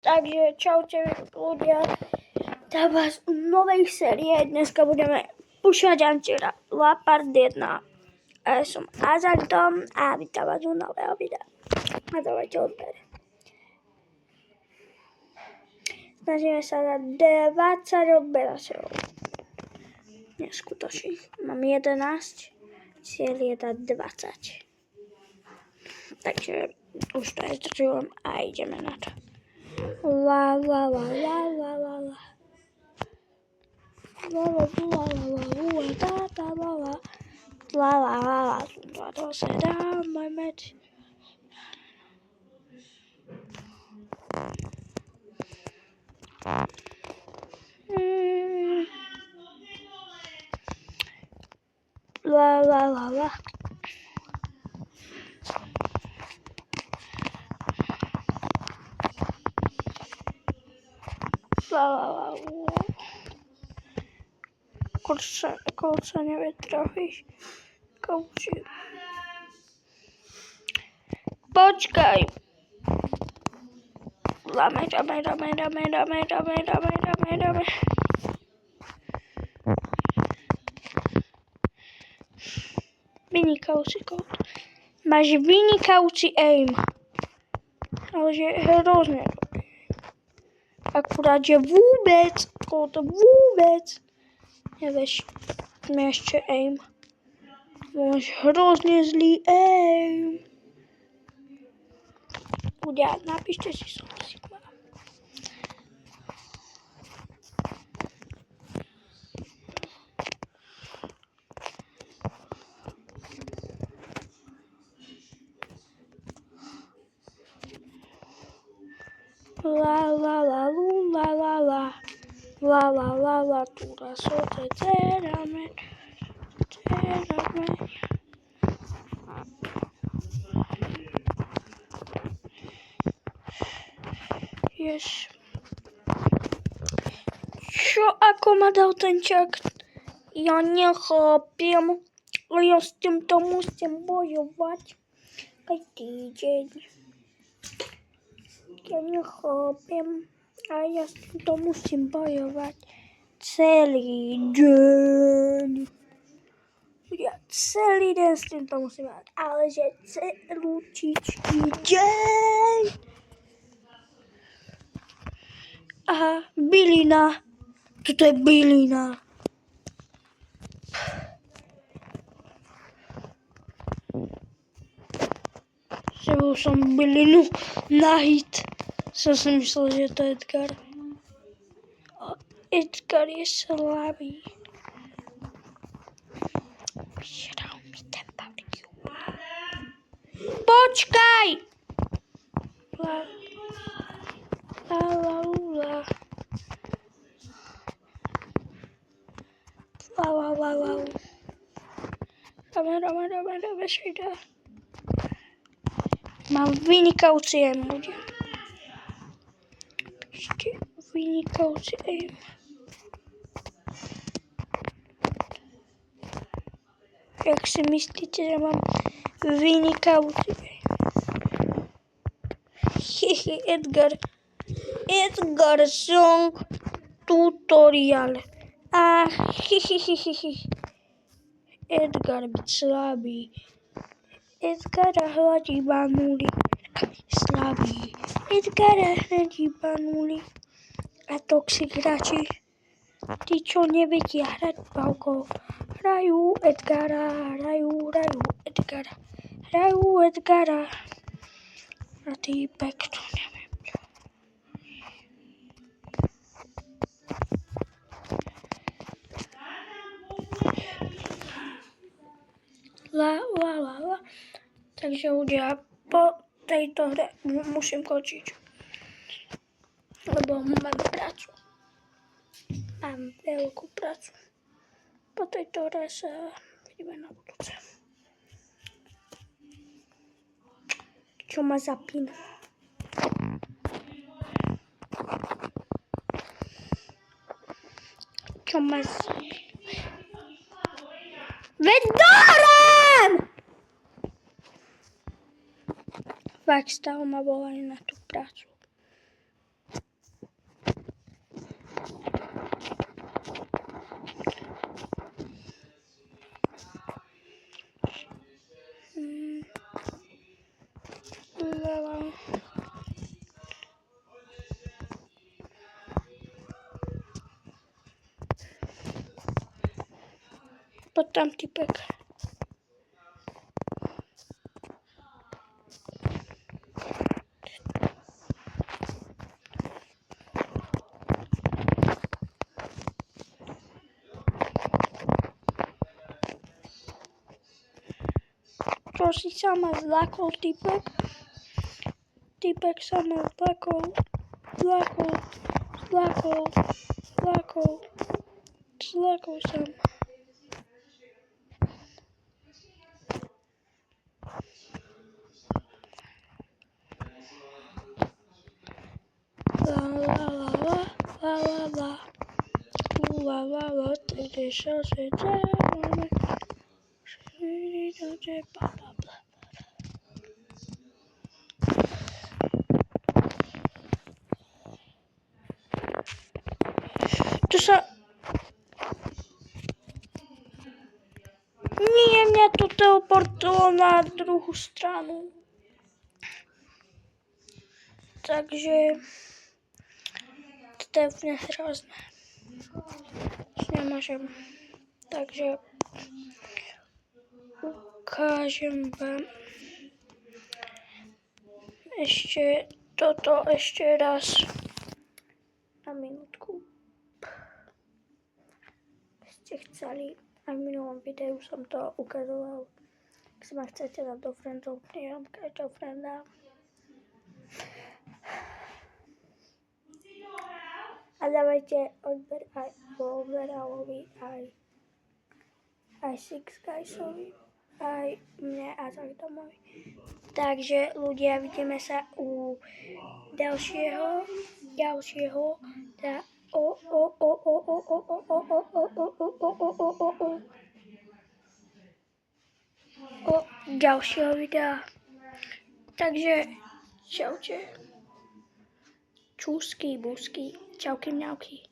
Takže čaute ľudia, tá vás v novej série. Dneska budeme púšťať Anti-Leopard 1. Ja som Azartom a vítam vás u nového videa. A dávajte odber. Snažíme sa dať 20 odberateľov. Neskutočných. Mám 11, cieľ je dať 20. Takže už to zdržujem a ideme na to. La la la la la la la. La la la la la la la. La la la la. To sa dá môj meč. La la la la. La la la la. Kurca nevie trafiť. Kauči. Počkaj. Dáme. Vynikajúci kód. Máš vynikajúci aim. Ale že je hrozne dobrý. Akurát, že vôbec nevieš ešte aim. Máš hrozne zlý aim. Ľudia, napíšte si som Sigma. La la la la la la. La la la la, tu la sote cerame. Yes. Čo ako ma dal ten čak? Ja nechápem. Ja s týmto musím bojovať. Aj týždeň. Ja nechápem. A ja s týmto musím bojovať. Celý deň. Ja celý deň s týmto musím bojovať. Ale že celúčičký deň. Aha, bylina. Toto je bylina. Zabil som bylinu na hit. Som si myslel, že to je Edgar. Edgar je slabý. Vyžral mi ten barbecue. Počkaj! La la la la. La la la la. Dáme šejda. Mám vynikajúci aim, ľudia. Ešte vynikajúci aim. Jak si myslíte, že mám vynikajúci aim? Edgar Song tutorial. Edgar byť slabý. Edgara hladí banuli. Slabý. Edgara hladí banuli. A toxic hráči. Tí, čo nevedia hrať pavkou, hrajú Edgara. A týpek to neviem čo. La. Takže ľudia, po tejto hre musím končiť. Lebo mám prácu. Mám veľkú prácu. Po tejto hre sa vidíme na budúce. Čo ma zapína? Veď dohrám! Fakt stále ma volajú na tú prácu. Poď tam, typek. Čo si sa ma zlakol, typek? Typek sa ma zlakol. Zlakol som. La, tedy sa máme. To sa... Nie, mňa to teleportovalo na druhú stranu. Takže... To je úplne hrozné. Nemôžem. Takže... Ukážem vám toto ešte raz. Na minútku. Ste chceli, aj v minulom videu som to ukazoval. Ak sa ma chcete dať do friendov, neviem, keď do frienda. A dávajte odber aj Wolveralovi, aj Six Guysovi, aj mne a Zagdomovi. Takže ľudia, vidíme sa u ďalšieho, ďalšieho videa. Takže čaute. Čúsky, busky, čauky, mňauky.